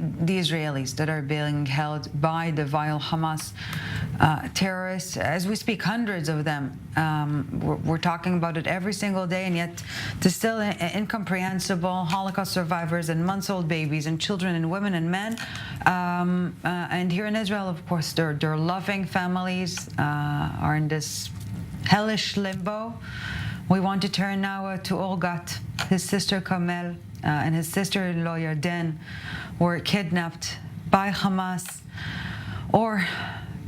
the Israelis that are being held by the vile Hamas terrorists. As we speak, hundreds of them. We're talking about it every single day, and yet there's still incomprehensible Holocaust survivors and months-old babies and children and women and men. And here in Israel, of course, their loving families are in this hellish limbo. We want to turn now to Olgat. His sister Carmel and his sister-in-law Yarden were kidnapped by Hamas. Or,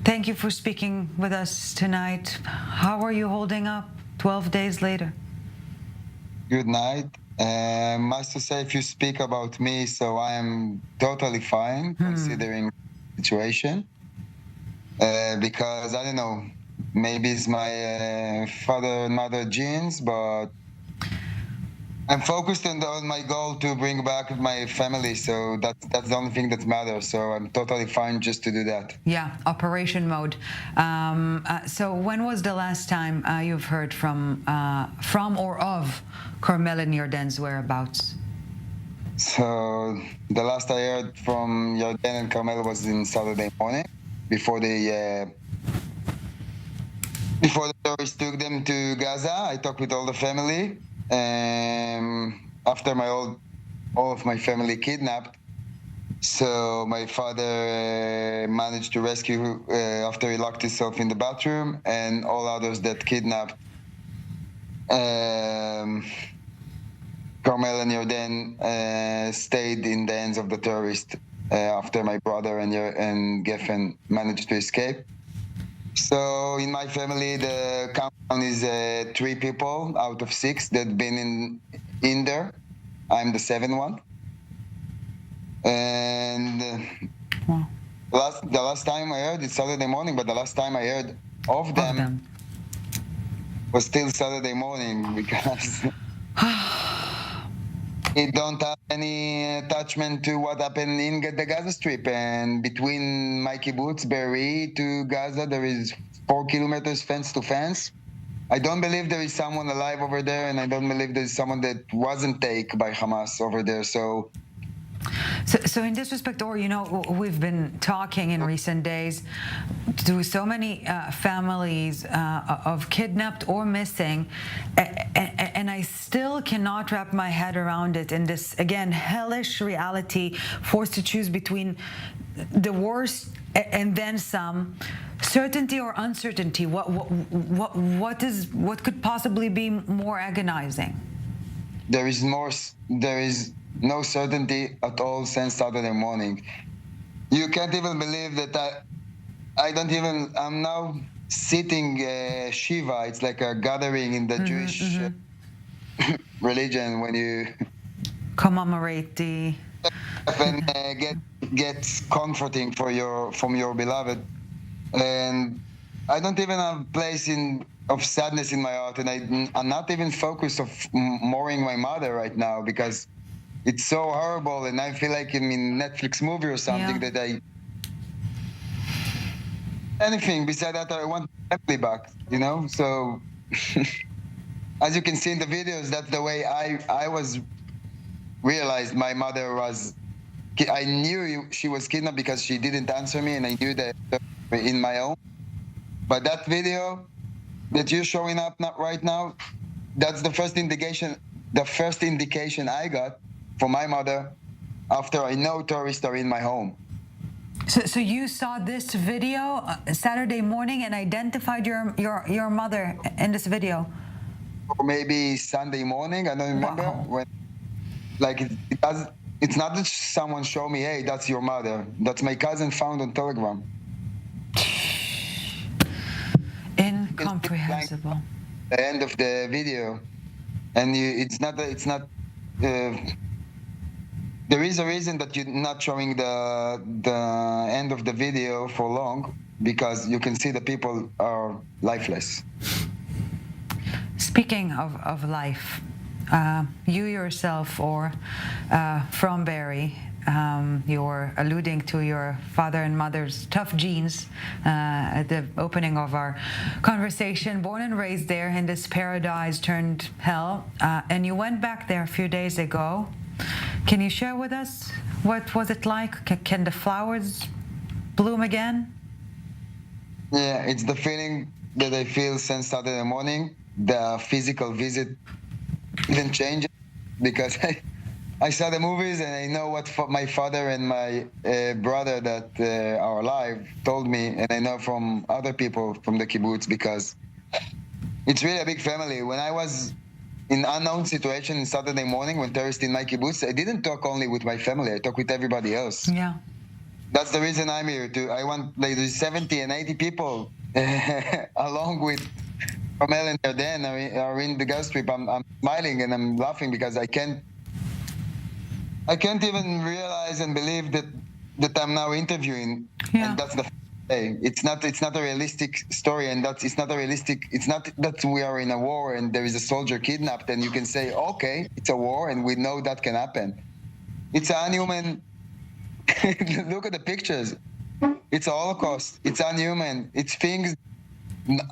thank you for speaking with us tonight. How are you holding up 12 days later? Good night. Must to say, if you speak about me, so I am totally fine considering the situation. Because, I don't know, maybe it's my father and mother genes, but I'm focused on my goal to bring back my family, so that's the only thing that matters. So I'm totally fine just to do that. Yeah, operation mode. So when was the last time you've heard from or of Carmel and Yarden's whereabouts? So the last I heard from Yarden and Carmel was in Saturday morning, before the terrorists took them to Gaza. I talked with all the family. After all of my family kidnapped, so my father managed to rescue after he locked himself in the bathroom, and all others that kidnapped Carmel and Yarden stayed in the hands of the terrorists after my brother and Geffen managed to escape. So in my family, the countdown is 3 people out of 6 that been in there. I'm the 7th one. And the last time I heard, it's Saturday morning, but the last time I heard of them was still Saturday morning, because it don't have any attachment to what happened in the Gaza Strip. And between my kibbutz, Be'eri, to Gaza, there is 4 kilometers fence to fence. I don't believe there is someone alive over there, and I don't believe there is someone that wasn't taken by Hamas over there. So in this respect, Or, we've been talking in recent days to so many families of kidnapped or missing, and I still cannot wrap my head around it in this, again, hellish reality, forced to choose between the worst and then some. Certainty or uncertainty? What could possibly be more agonizing? There is no certainty at all since Saturday morning. You can't even believe that I'm now sitting Shiva. It's like a gathering in the Jewish religion when you commemorate the and get comforting from your beloved. And I don't even have a place of sadness in my heart, and I'm not even focused of mourning my mother right now, because it's so horrible, and I feel like I'm in a Netflix movie or something that anything beside that, I want family back, So as you can see in the videos, that's the way I was realized my mother was. I knew she was kidnapped because she didn't answer me, and I knew that in my own. But that video that you're showing up right now, that's the first indication. The first indication I got from my mother after I know terrorists are in my home. So you saw this video Saturday morning and identified your mother in this video? Or maybe Sunday morning, I don't remember. Wow. When, it's not that someone showed me, hey, that's your mother. That's my cousin found on Telegram. Incomprehensible. The end of the video, and it's not. There is a reason that you're not showing the end of the video for long, because you can see the people are lifeless. Speaking of life, you yourself, or from Be'eri, you're alluding to your father and mother's tough genes at the opening of our conversation. Born and raised there in this paradise turned hell, and you went back there a few days ago. Can you share with us What was it like? Can the flowers bloom again? Yeah, it's the feeling that I feel since Saturday morning. The physical visit didn't change because I saw the movies and I know what my father and my brother that are alive told me, and I know from other people from the kibbutz because it's really a big family. When I was in unknown situation in Saturday morning when terrorists in my kibbutz, I didn't talk only with my family. I talked with everybody else. Yeah. That's the reason I'm here. I want like there's 70 and 80 people along with Carmel and Yarden are in the Gaza Strip. I'm smiling and I'm laughing because I can't even realize and believe that I'm now interviewing. Yeah. And that's the day. It's not a realistic story, and it's not that we are in a war and there is a soldier kidnapped and you can say, okay, it's a war and we know that can happen. It's unhuman. Look at the pictures. It's a Holocaust. It's unhuman. It's things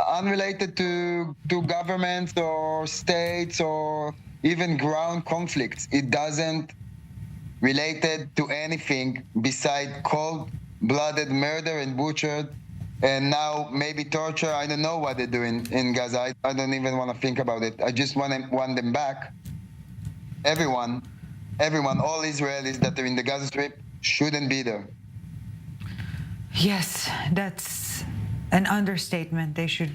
unrelated to governments or states or even ground conflicts. It doesn't related to anything beside cold-blooded murder and butchered, and now maybe torture. I don't know what they're doing in Gaza. I don't even want to think about it. I just want them back. Everyone, all Israelis that are in the Gaza Strip shouldn't be there. Yes, that's an understatement. They should.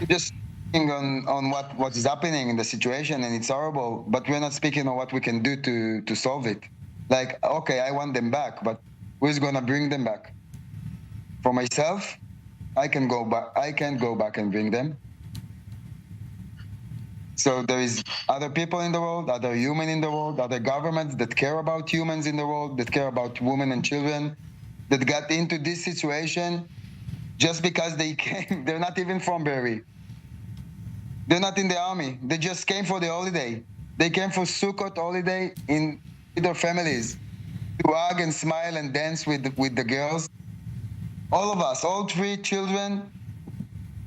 Just speaking on what is happening in the situation, and it's horrible. But we're not speaking on what we can do to solve it. Like, okay, I want them back, but who's gonna bring them back? For myself, I can go back. I can't go back and bring them. So there is other people in the world, other humans in the world, other governments that care about humans in the world, that care about women and children, that got into this situation just because they came. They're not even from Be'eri. They're not in the army. They just came for the holiday. They came for Sukkot holiday with their families to hug and smile and dance with the girls. All of us, all three children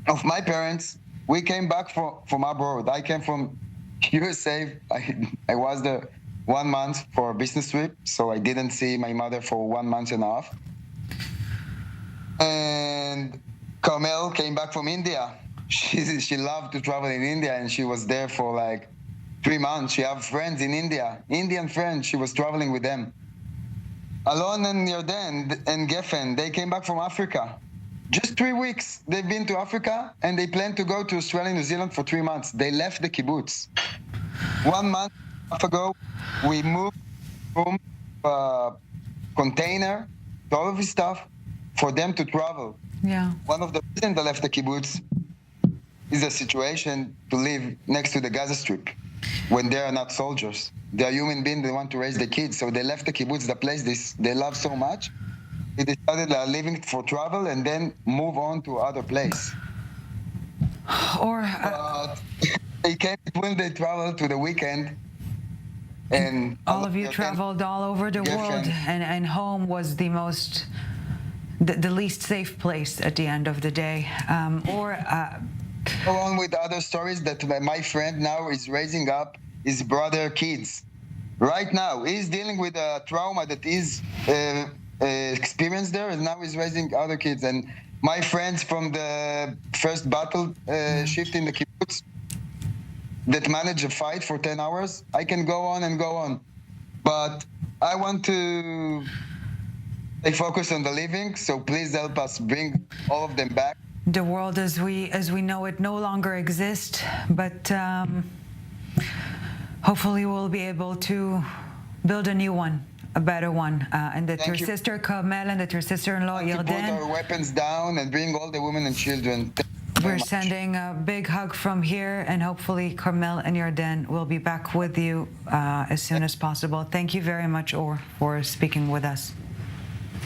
of my parents, we came back from abroad. I came from USA. I was there 1 month for a business trip, so I didn't see my mother for 1 month and a half. And Carmel came back from India. She loved to travel in India, and she was there for like 3 months. She have friends in India, Indian friends. She was traveling with them. Alon and Yarden and Geffen, they came back from Africa. Just 3 weeks. They've been to Africa, and they plan to go to Australia and New Zealand for 3 months. They left the kibbutz. 1 month ago, we moved from a container, all of his stuff, for them to travel. Yeah. One of the reasons they left the kibbutz is a situation to live next to the Gaza Strip when they are not soldiers. They are human beings. They want to raise their kids. So they left the kibbutz, the place they love so much. They decided they are leaving for travel and then move on to other place. Or But they came when they traveled to the weekend. And all of you traveled all over the world, and home was the least safe place at the end of the day. Along with other stories that my friend now is raising up his brother kids. Right now, he's dealing with a trauma that is experienced there, and now he's raising other kids. And my friends from the first battle shift in the kibbutz that manage a fight for 10 hours, I can go on and go on. But I want to stay focused on the living, so please help us bring all of them back. The world as we know it no longer exists, but hopefully we'll be able to build a new one, a better one, and that your sister Carmel and that your sister-in-law Yarden. Put our weapons down and bring all the women and children. We're sending a big hug from here, and hopefully Carmel and Yarden will be back with you as soon as possible. Thank you very much, Or, for speaking with us.